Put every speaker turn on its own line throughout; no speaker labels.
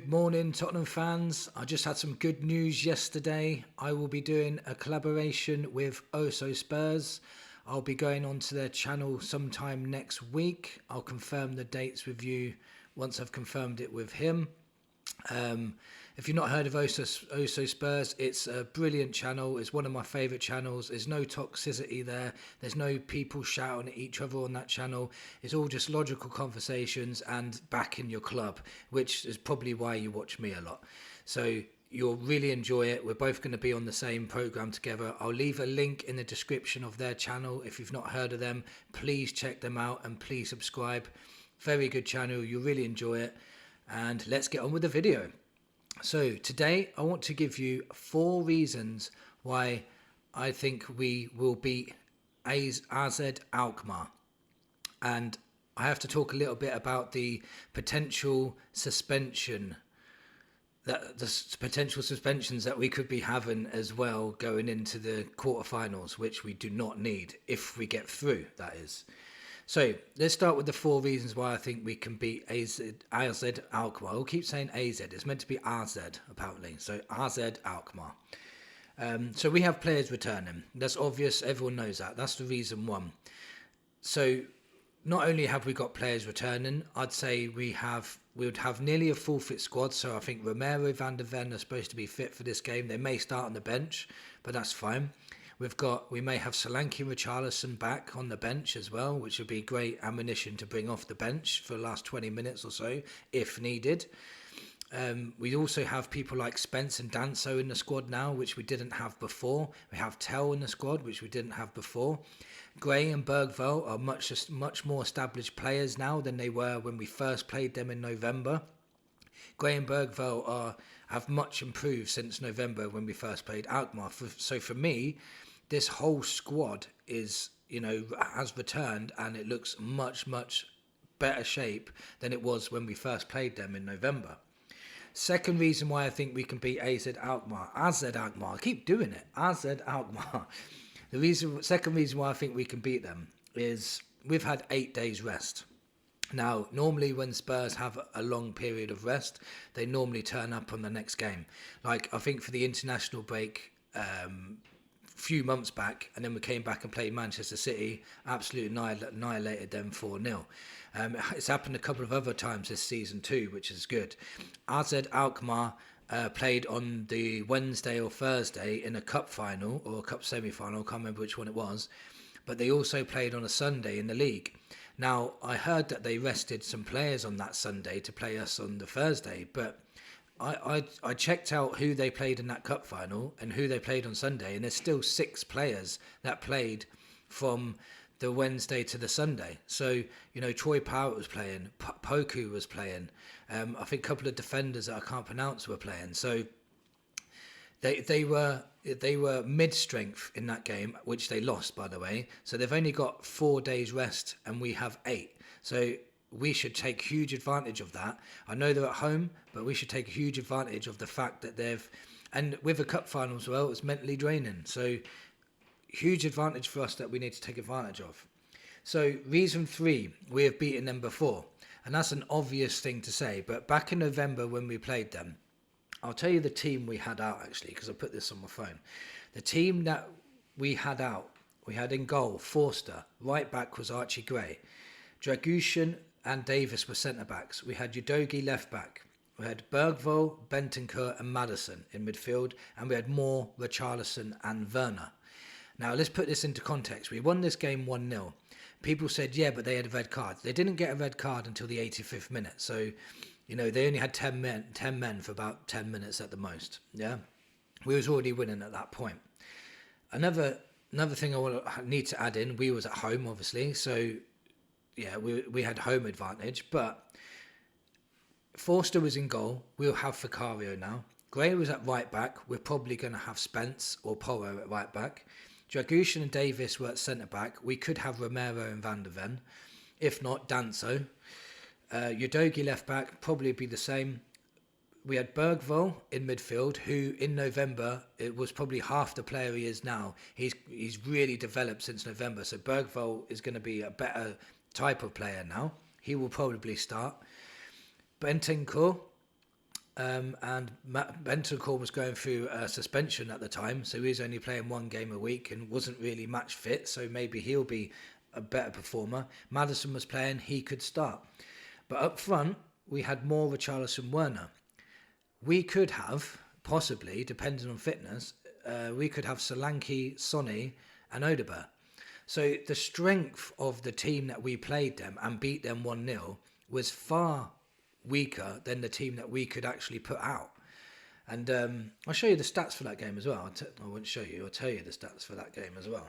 Good morning, Tottenham fans. I just had some good news yesterday. I will be doing a collaboration with ohso Spurs. I'll be going onto their channel sometime next week. I'll confirm the dates with you once I've confirmed it with him. If you've not heard of ohso Spurs, it's a brilliant channel. It's one of my favourite channels. There's no toxicity there. There's no people shouting at each other on that channel. It's all just logical conversations and backing your club, which is probably why you watch me a lot. So you'll really enjoy it. We're both going to be on the same program together. I'll leave a link in the description of their channel. If you've not heard of them, please check them out and please subscribe. Very good channel. You'll really enjoy it. And let's get on with the video. So today I want to give you 4 reasons why I think we will beat AZ Alkmaar. And I have to talk a little bit about the potential suspensions that we could be having as well going into the quarterfinals, which we do not need if we get through, that is. So let's start with the 4 reasons why I think we can beat AZ Alkmaar. We'll keep saying AZ. It's meant to be AZ apparently. So AZ Alkmaar. So we have players returning. That's obvious. Everyone knows that. That's the reason 1. So not only have we got players returning, I'd say we would have nearly a full fit squad. So I think Romero, Van der Ven are supposed to be fit for this game. They may start on the bench, but that's fine. We may have Solanke and Richarlison back on the bench as well, which would be great ammunition to bring off the bench for the last 20 minutes or so, if needed. We also have people like Spence and Danso in the squad now, which we didn't have before. We have Tell in the squad, which we didn't have before. Gray and Bergvall are much more established players now than they were when we first played them in November. Gray and Bergvall have much improved since November when we first played Alkmaar. So for me, this whole squad has returned and it looks much better shape than it was when we first played them in November. Second reason why I think we can beat AZ Alkmaar. I keep doing it. AZ Alkmaar. Second reason why I think we can beat them is we've had 8 days rest. Now, normally when Spurs have a long period of rest, they normally turn up on the next game. Like, I think for the international break, few months back, and then we came back and played Manchester City, absolutely annihilated them 4-0. It's happened a couple of other times this season too, which is good. AZ Alkmaar played on the Wednesday or Thursday in a cup final or a cup semi-final, I can't remember which one it was, but they also played on a Sunday in the league. Now, I heard that they rested some players on that Sunday to play us on the Thursday, but I checked out who they played in that cup final and who they played on Sunday, and there's still 6 players that played from the Wednesday to the Sunday. So, Troy Powell was playing, Poku was playing, I think a couple of defenders that I can't pronounce were playing. So they were mid-strength in that game, which they lost, by the way. So they've only got 4 days rest and we have 8. So we should take huge advantage of that. I know they're at home, but we should take a huge advantage of the fact that and with the cup final as well, it's mentally draining. So huge advantage for us that we need to take advantage of. So reason 3, we have beaten them before. And that's an obvious thing to say, but back in November when we played them, I'll tell you the team we had out actually, because I put this on my phone. The team that we had out, we had in goal Forster, right back was Archie Gray, Dragushin and Davis were centre-backs. We had Udogie left-back. We had Bergvall, Bentancur and Maddison in midfield. And we had Moore, Richarlison and Werner. Now, let's put this into context. We won this game 1-0. People said, yeah, but they had a red card. They didn't get a red card until the 85th minute. So, they only had 10 men for about 10 minutes at the most. Yeah, we was already winning at that point. Another thing I need to add in, we was at home, obviously. So, yeah, we had home advantage, but Forster was in goal. We'll have Vicario now. Gray was at right back. We're probably going to have Spence or Porro at right back. Dragushin and Davis were at centre back. We could have Romero and Van der Ven. If not, Danso. Udogie left back, probably be the same. We had Bergvall in midfield, who in November, it was probably half the player he is now. He's really developed since November. So Bergvall is going to be a better type of player now. He will probably start. Bentancur, and Bentancur was going through a suspension at the time, so he was only playing one game a week and wasn't really match fit, so maybe he'll be a better performer. Maddison was playing, he could start. But up front, we had more Richarlison, Werner. We could have, possibly, depending on fitness, we could have Solanke, Sonny and Odegaard. So the strength of the team that we played them and beat them 1-0 was far weaker than the team that we could actually put out. And I'll show you the stats for that game as well. I won't show you, I'll tell you the stats for that game as well.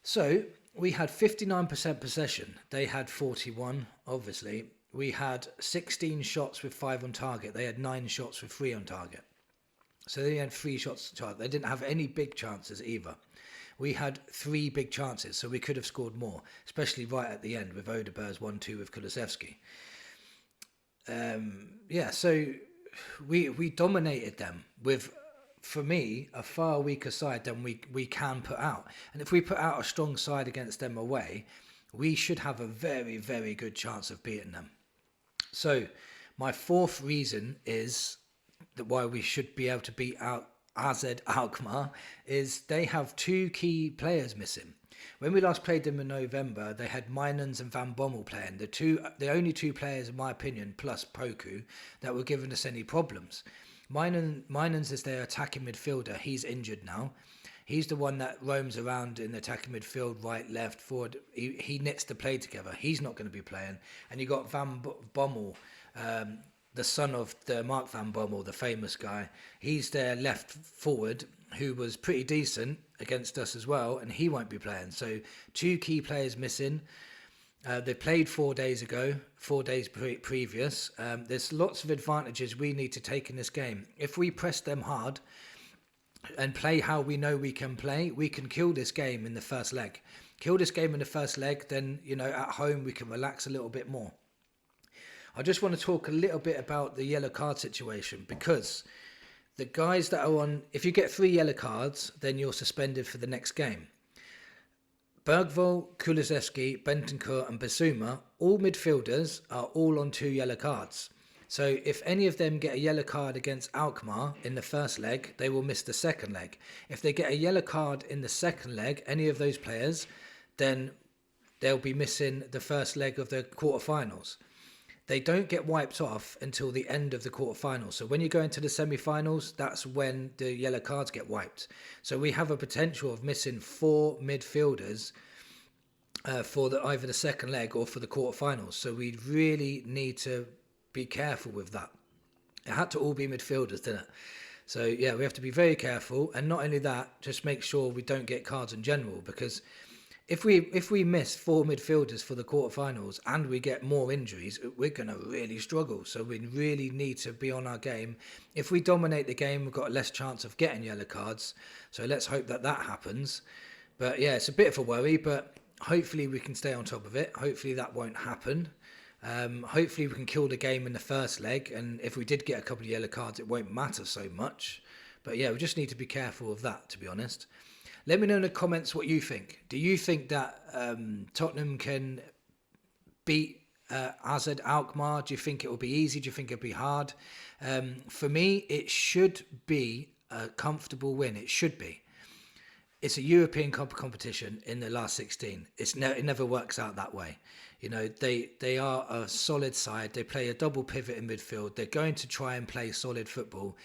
So we had 59% possession. They had 41, obviously. We had 16 shots with 5 on target. They had 9 shots with 3 on target. So they had 3 shots to target. They didn't have any big chances either. We had 3 big chances, so we could have scored more, especially right at the end with Odegaard's 1-2 with Kulusevski. So we dominated them with, for me, a far weaker side than we can put out. And if we put out a strong side against them away, we should have a very, very good chance of beating them. So my fourth reason is that why we should be able to beat out AZ Alkmaar is they have 2 key players missing. When we last played them in November, they had Mynans and Van Bommel playing. The only 2 players, in my opinion, plus Poku, that were giving us any problems. Mynans is their attacking midfielder. He's injured now. He's the one that roams around in the attacking midfield, right, left, forward. He knits the play together. He's not going to be playing. And you got Van Bommel, the son of the Mark Van Bommel, the famous guy. He's their left forward, who was pretty decent against us as well, and he won't be playing. So 2 key players missing. They played 4 days ago, 4 days previous. There's lots of advantages we need to take in this game. If we press them hard and play how we know we can play, we can kill this game in the first leg. Kill this game in the first leg, then, at home we can relax a little bit more. I just want to talk a little bit about the yellow card situation, because the guys that are on, if you get 3 yellow cards, then you're suspended for the next game. Bergvall, Kulusevski, Bentancur and Bissouma, all midfielders, are all on 2 yellow cards. So if any of them get a yellow card against Alkmaar in the first leg, they will miss the second leg. If they get a yellow card in the second leg, any of those players, then they'll be missing the first leg of the quarterfinals. They don't get wiped off until the end of the quarterfinals. So when you go into the semi-finals, that's when the yellow cards get wiped. So we have a potential of missing 4 midfielders for either the second leg or for the quarterfinals. So we really need to be careful with that. It had to all be midfielders, didn't it? So yeah, we have to be very careful. And not only that, just make sure we don't get cards in general, because if we miss 4 midfielders for the quarterfinals and we get more injuries, we're going to really struggle. So we really need to be on our game. If we dominate the game, we've got less chance of getting yellow cards. So let's hope that happens. But yeah, it's a bit of a worry, but hopefully we can stay on top of it. Hopefully that won't happen. Hopefully we can kill the game in the first leg. And if we did get a couple of yellow cards, it won't matter so much. But yeah, we just need to be careful of that, to be honest. Let me know in the comments what you think. Do you think that Tottenham can beat AZ Alkmaar? Do you think it will be easy? Do you think it'll be hard? For me, it should be a comfortable win. It should be. It's a European competition in the last 16. It never works out that way. They are a solid side. They play a double pivot in midfield. They're going to try and play solid football.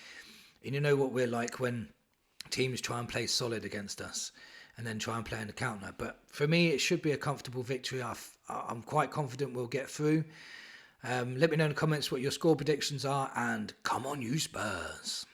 And you know what we're like when teams try and play solid against us and then try and play in the counter. But for me, it should be a comfortable victory. I'm quite confident we'll get through. Let me know in the comments what your score predictions are, and come on you Spurs.